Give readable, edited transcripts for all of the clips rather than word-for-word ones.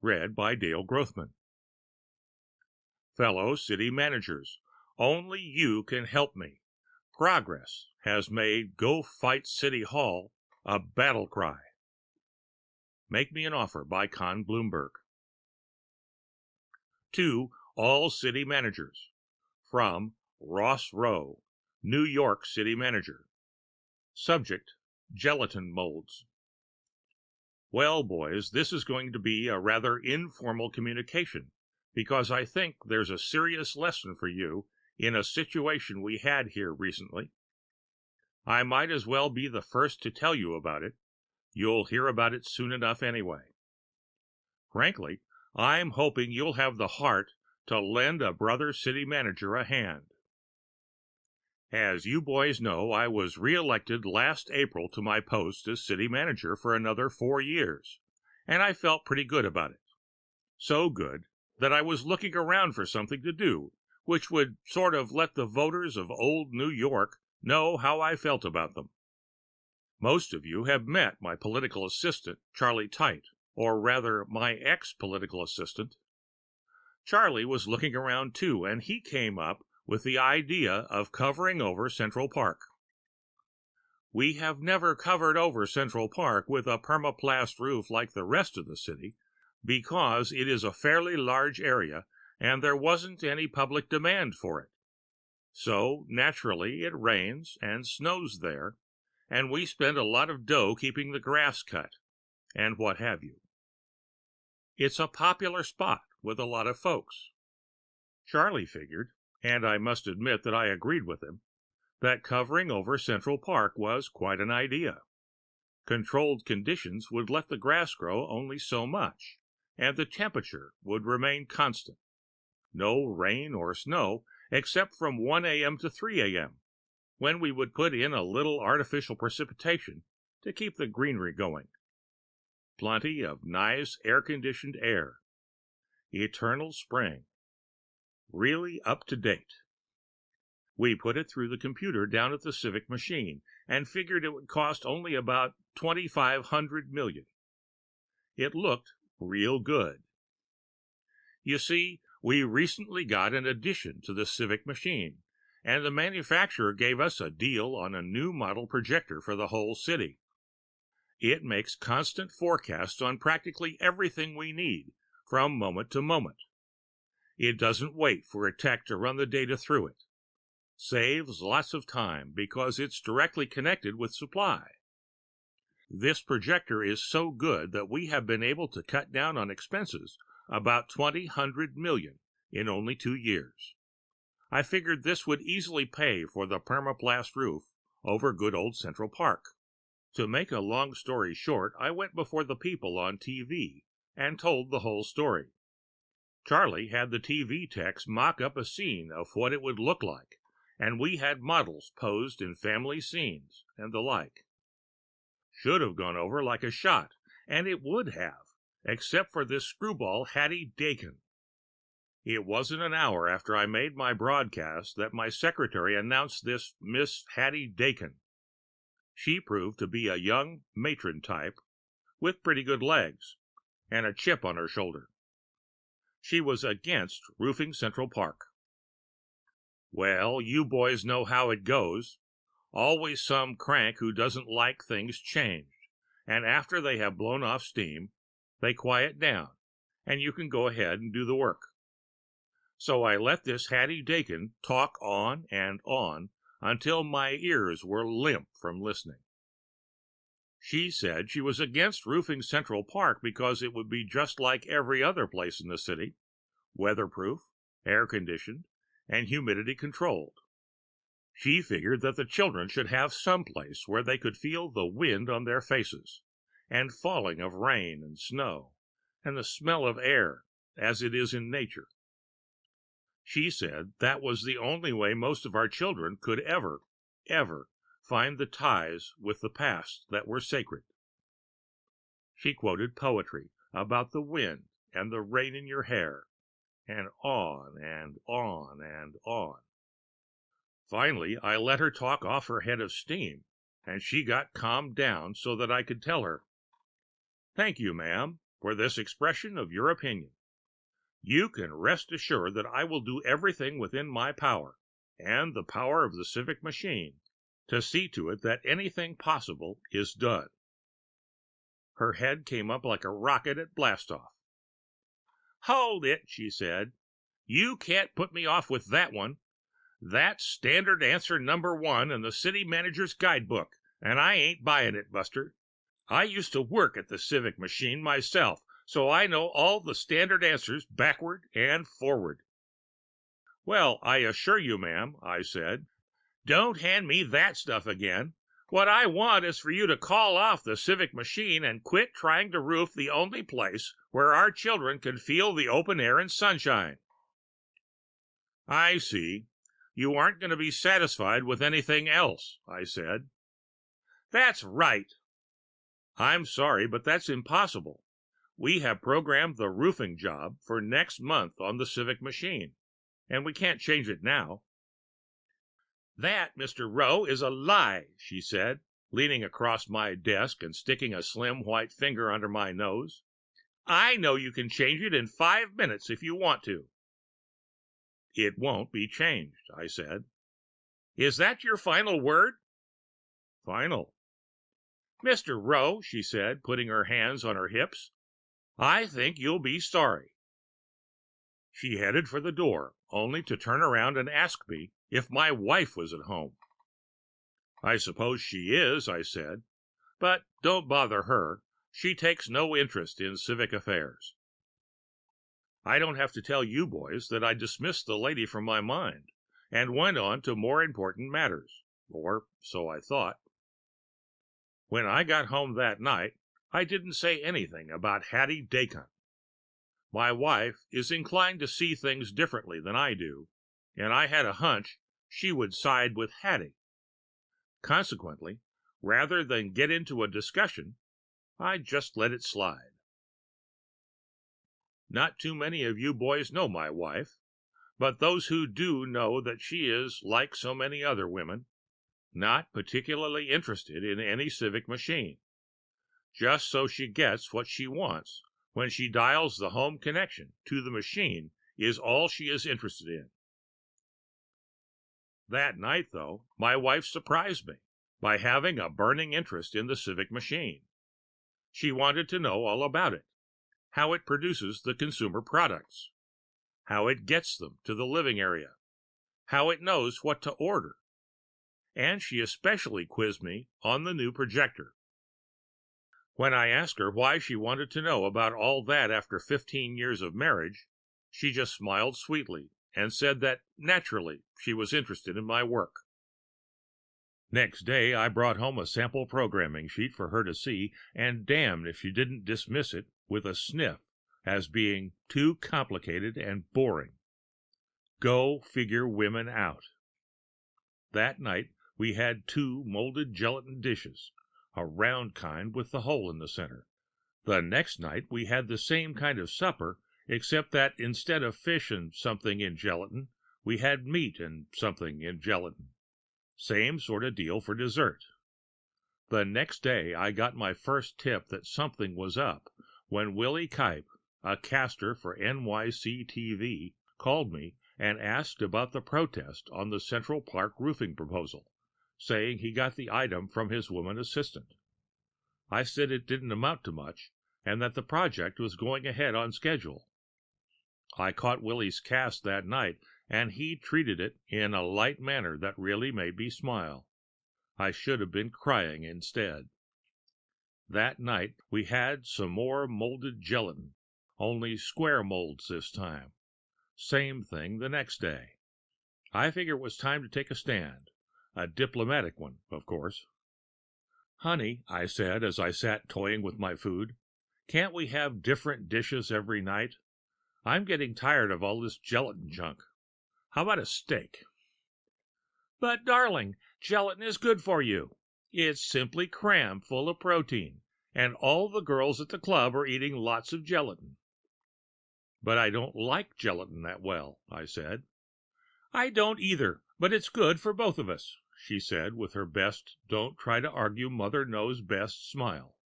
Read by Dale Grothman. Fellow city managers, only you can help me. Progress has made Go Fight City Hall a battle cry. Make me an offer by Con Blomberg. To all city managers, from Ross Rowe, New York City Manager. Subject: gelatin molds. Well, boys, this is going to be a rather informal communication, because I think there's a serious lesson for you in a situation we had here recently. I might as well be the first to tell you about it. You'll hear about it soon enough anyway. Frankly, I'm hoping you'll have the heart to lend a brother city manager a hand. As you boys know, I was re-elected last April to my post as city manager for another 4 years, and I felt pretty good about it. So good that I was looking around for something to do, which would sort of let the voters of old New York know how I felt about them. Most of you have met my political assistant, Charlie Tite, or rather my ex-political assistant. Charlie was looking around too, and he came up with the idea of covering over Central Park. We have never covered over Central Park with a permaplast roof like the rest of the city, because it is a fairly large area and there wasn't any public demand for it. So, naturally, it rains and snows there, and we spend a lot of dough keeping the grass cut, and what have you. It's a popular spot with a lot of folks. Charlie figured, and I must admit that I agreed with him, that covering over Central Park was quite an idea. Controlled conditions would let the grass grow only so much, and the temperature would remain constant. No rain or snow except from 1 a.m. to 3 a.m., when we would put in a little artificial precipitation to keep the greenery going. Plenty of nice air-conditioned air. Eternal spring. Really up to date. We put it through the computer down at the Civic machine and figured it would cost only about $2,500 million. It looked real good. You see, we recently got an addition to the Civic machine, and the manufacturer gave us a deal on a new model projector for the whole city. It makes constant forecasts on practically everything we need, from moment to moment. It doesn't wait for a tech to run the data through it. Saves lots of time because it's directly connected with supply. This projector is so good that we have been able to cut down on expenses about $2,000 million in only 2 years. I figured this would easily pay for the permaplast roof over good old Central Park. To make a long story short, I went before the people on TV and told the whole story. Charlie had the TV techs mock up a scene of what it would look like, and we had models posed in family scenes and the like. Should have gone over like a shot, and it would have, except for this screwball Hattie Dakin. It wasn't an hour after I made my broadcast that my secretary announced this Miss Hattie Dakin. She proved to be a young matron type with pretty good legs and a chip on her shoulder. She was against roofing Central Park. Well, you boys know how it goes. Always some crank who doesn't like things changed, and after they have blown off steam, they quiet down, and you can go ahead and do the work. So I let this Hattie Dakin talk on and on until my ears were limp from listening. She said she was against roofing Central Park because it would be just like every other place in the city, weatherproof, air-conditioned, and humidity-controlled. She figured that the children should have some place where they could feel the wind on their faces, and falling of rain and snow, and the smell of air, as it is in nature. She said that was the only way most of our children could ever find the ties with the past that were sacred. She quoted poetry about the wind and the rain in your hair, and on and on and on. Finally, I let her talk off her head of steam, and she got calmed down so that I could tell her, "Thank you, ma'am. for this expression of your opinion. You can rest assured that I will do everything within my power, and the power of the civic machine, to see to it that anything possible is done." Her head came up like a rocket at blastoff. "Hold it," she said. "You can't put me off with that one. That's standard answer #1 in the city manager's guidebook, and I ain't buying it, Buster. I used to work at the civic machine myself, so I know all the standard answers backward and forward." "Well, I assure you, ma'am," I said. "Don't hand me that stuff again. What I want is for you to call off the civic machine and quit trying to roof the only place where our children can feel the open air and sunshine." "I see. You aren't going to be satisfied with anything else," I said. "That's right." "I'm sorry, but that's impossible. We have programmed the roofing job for next month on the civic machine, and we can't change it now." "That, Mr. Rowe, is a lie," she said, leaning across my desk and sticking a slim white finger under my nose. "I know you can change it in 5 minutes if you want to." "It won't be changed," I said. "Is that your final word?" "Final." "Mr. Rowe," she said, putting her hands on her hips, "I think you'll be sorry." She headed for the door, only to turn around and ask me if my wife was at home. "I suppose she is," I said, "but don't bother her. She takes no interest in civic affairs." I don't have to tell you boys that I dismissed the lady from my mind and went on to more important matters, or so I thought. When I got home that night, I didn't say anything about Hattie Dakin. My wife is inclined to see things differently than I do, and I had a hunch she would side with Hattie. Consequently, rather than get into a discussion, I just let it slide. Not too many of you boys know my wife, but those who do know that she is, like so many other women, not particularly interested in any civic machine. Just so she gets what she wants when she dials the home connection to the machine is all she is interested in. That night, though, my wife surprised me by having a burning interest in the civic machine. She wanted to know all about it, how it produces the consumer products, how it gets them to the living area, how it knows what to order, and she especially quizzed me on the new projector. When I asked her why she wanted to know about all that after 15 years of marriage, she just smiled sweetly and said that naturally she was interested in my work. Next day I brought home a sample programming sheet for her to see, and damned if she didn't dismiss it with a sniff as being too complicated and boring. Go figure women out. That night we had 2 molded gelatin dishes, a round kind with the hole in the center. The next night we had the same kind of supper, except that instead of fish and something in gelatin, we had meat and something in gelatin. Same sort of deal for dessert. The next day I got my first tip that something was up when Willie Kipe, a caster for NYC-TV, called me and asked about the protest on the Central Park roofing proposal, saying he got the item from his woman assistant. I said it didn't amount to much, and that the project was going ahead on schedule. I caught Willie's cast that night, and he treated it in a light manner that really made me smile. I should have been crying instead. That night we had some more molded gelatin, only square molds this time. Same thing the next day. I figured it was time to take a stand. A diplomatic one, of course. "Honey," I said as I sat toying with my food, "can't we have different dishes every night? I'm getting tired of all this gelatin junk. How about a steak?" "But, darling, gelatin is good for you. It's simply crammed full of protein, and all the girls at the club are eating lots of gelatin." "But I don't like gelatin that well," I said. "I don't either, but it's good for both of us," she said with her best don't try to argue mother knows best smile.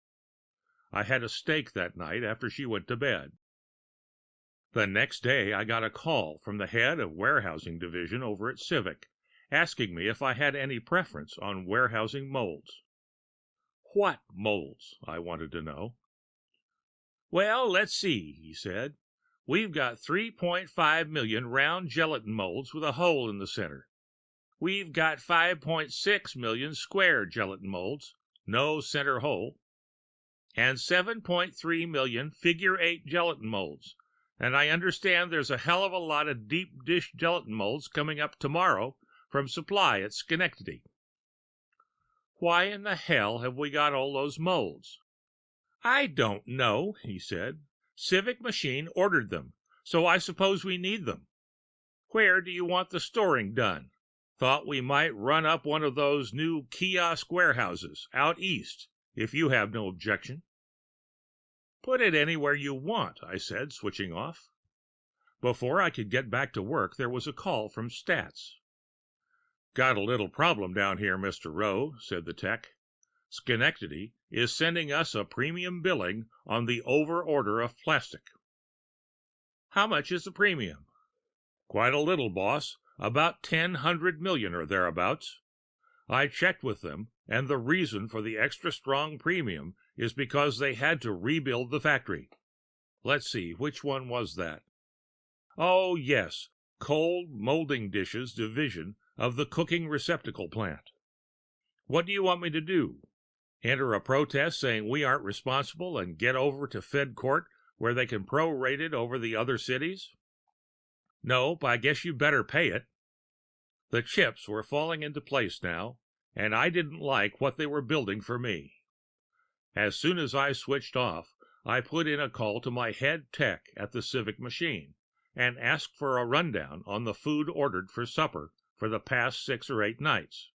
I had a steak that night after she went to bed. The next day I got a call from the head of warehousing division over at Civic, asking me if I had any preference on warehousing molds. What molds? I wanted to know. Well, let's see, he said. We've got 3.5 million round gelatin molds with a hole in the center. We've got 5.6 million square gelatin molds, no center hole, and 7.3 million figure-8 gelatin molds. And I understand there's a hell of a lot of deep dish gelatin molds coming up tomorrow from supply at Schenectady. Why in the hell have we got all those molds? I don't know, he said. Civic Machine ordered them, so I suppose we need them. Where do you want the storing done? Thought we might run up one of those new kiosk warehouses out east, if you have no objection. Put it anywhere you want, I said, switching off. Before I could get back to work, there was a call from Stats. Got a little problem down here, Mr. Rowe, said the tech. Schenectady is sending us a premium billing on the over-order of plastic. How much is the premium? Quite a little, boss. About 100 million or thereabouts. I checked with them, and the reason for the extra strong premium is because they had to rebuild the factory. Let's see, which one was that? Oh, yes, cold molding dishes division of the cooking receptacle plant. What do you want me to do? Enter a protest saying we aren't responsible and get over to Fed Court where they can prorate it over the other cities? Nope, I guess you better pay it. The chips were falling into place now, and I didn't like what they were building for me. As soon as I switched off, I put in a call to my head tech at the Civic Machine and asked for a rundown on the food ordered for supper for the past 6 or 8 nights.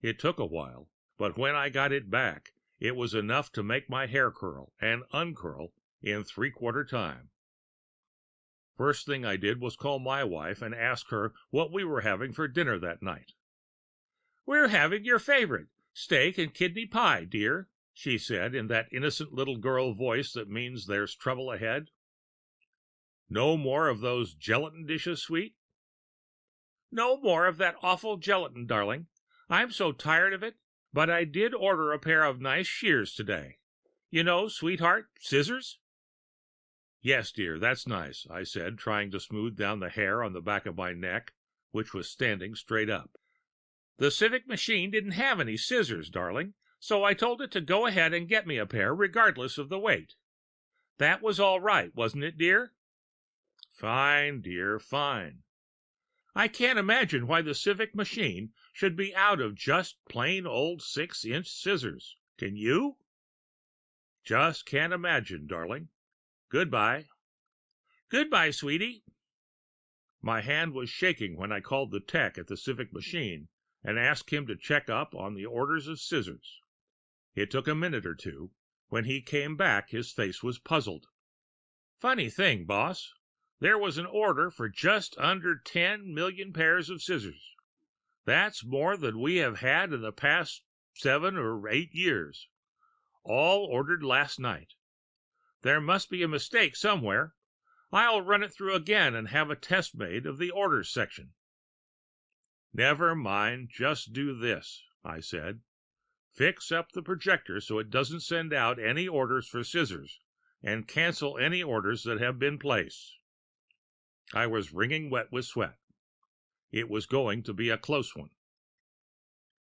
It took a while, but when I got it back, it was enough to make my hair curl and uncurl in 3/4 time. First thing I did was call my wife and ask her what we were having for dinner that night. We're having your favorite, steak and kidney pie, dear, she said in that innocent little girl voice that means there's trouble ahead. No more of those gelatin dishes, sweet? No more of that awful gelatin, darling. I'm so tired of it, but I did order a pair of nice shears today. You know, sweetheart, scissors? Yes, dear, that's nice, I said, trying to smooth down the hair on the back of my neck, which was standing straight up. The Civic Machine didn't have any scissors, darling, so I told it to go ahead and get me a pair regardless of the weight. That was all right, wasn't it, dear? Fine, dear, fine. I can't imagine why the Civic Machine should be out of just plain old 6-inch scissors. Can you? Just can't imagine, darling. Goodbye. Goodbye, sweetie. My hand was shaking when I called the tech at the Civic Machine and asked him to check up on the orders of scissors. It took a minute or two. When he came back, his face was puzzled. Funny thing, boss. There was an order for just under 10 million pairs of scissors. That's more than we have had in the past 7 or 8 years. All ordered last night. There must be a mistake somewhere. I'll run it through again and have a test made of the orders section. Never mind, just do this, I said. Fix up the projector so it doesn't send out any orders for scissors, and cancel any orders that have been placed. I was wringing wet with sweat. It was going to be a close one.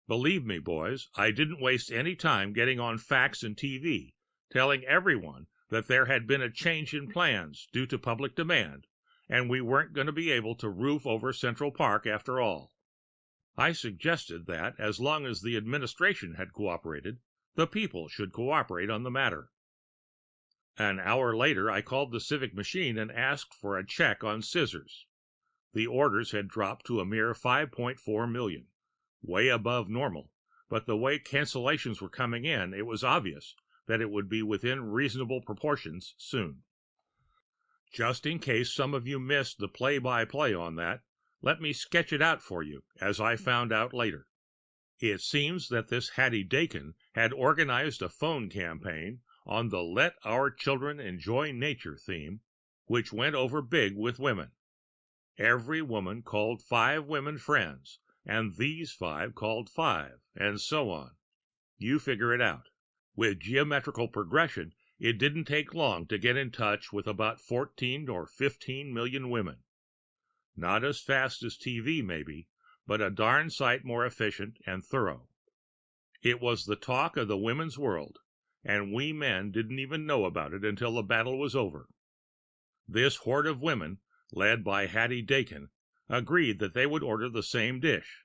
Believe me, boys, I didn't waste any time getting on fax and TV, telling everyone that there had been a change in plans due to public demand, and we weren't going to be able to roof over Central Park after all. I suggested that, as long as the administration had cooperated, the people should cooperate on the matter. An hour later, I called the Civic Machine and asked for a check on scissors. The orders had dropped to a mere 5.4 million, way above normal, but the way cancellations were coming in, it was obvious that it would be within reasonable proportions soon. Just in case some of you missed the play-by-play on that, let me sketch it out for you, as I found out later. It seems that this Hattie Dakin had organized a phone campaign on the Let Our Children Enjoy Nature theme, which went over big with women. Every woman called 5 women friends, and these 5 called 5, and so on. You figure it out. With geometrical progression, it didn't take long to get in touch with about 14 or 15 million women. Not as fast as TV, maybe, but a darn sight more efficient and thorough. It was the talk of the women's world, and we men didn't even know about it until the battle was over. This horde of women, led by Hattie Dakin, agreed that they would order the same dish,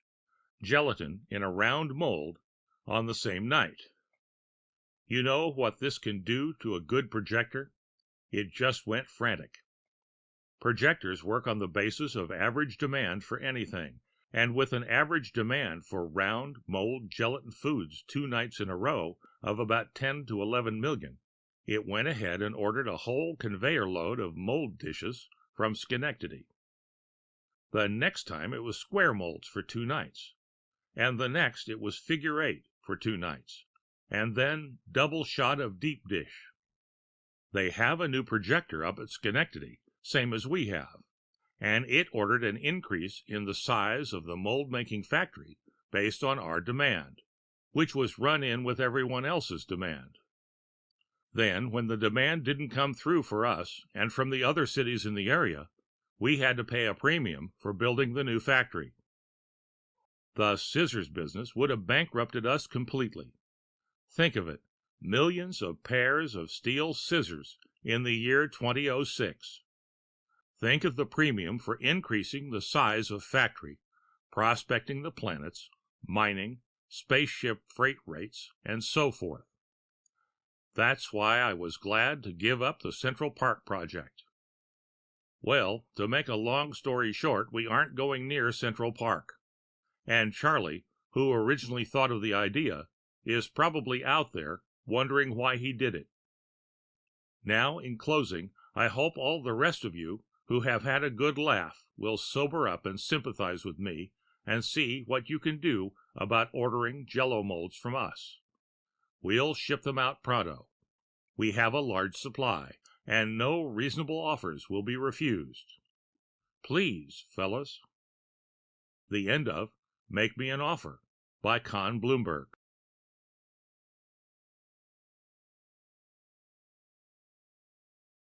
gelatin in a round mold, on the same night. You know what this can do to a good projector? It just went frantic. Projectors work on the basis of average demand for anything, and with an average demand for round, mold gelatin foods 2 nights in a row of about 10 to 11 million, it went ahead and ordered a whole conveyor load of mold dishes from Schenectady. The next time it was square molds for 2 nights, and the next it was figure 8 for 2 nights, and then double shot of deep dish. They have a new projector up at Schenectady, same as we have, and it ordered an increase in the size of the mold-making factory based on our demand, which was run in with everyone else's demand. Then, when the demand didn't come through for us and from the other cities in the area, we had to pay a premium for building the new factory. The scissors business would have bankrupted us completely. Think of it, millions of pairs of steel scissors in the year 2006. Think of the premium for increasing the size of factory, prospecting the planets, mining, spaceship freight rates, and so forth. That's why I was glad to give up the Central Park project. Well, to make a long story short, we aren't going near Central Park. And Charlie, who originally thought of the idea, is probably out there wondering why he did it. Now, in closing, I hope all the rest of you who have had a good laugh will sober up and sympathize with me and see what you can do about ordering Jello molds from us. We'll ship them out pronto. We have a large supply, and no reasonable offers will be refused. Please, fellas. The end of Make Me an Offer by Blomberg.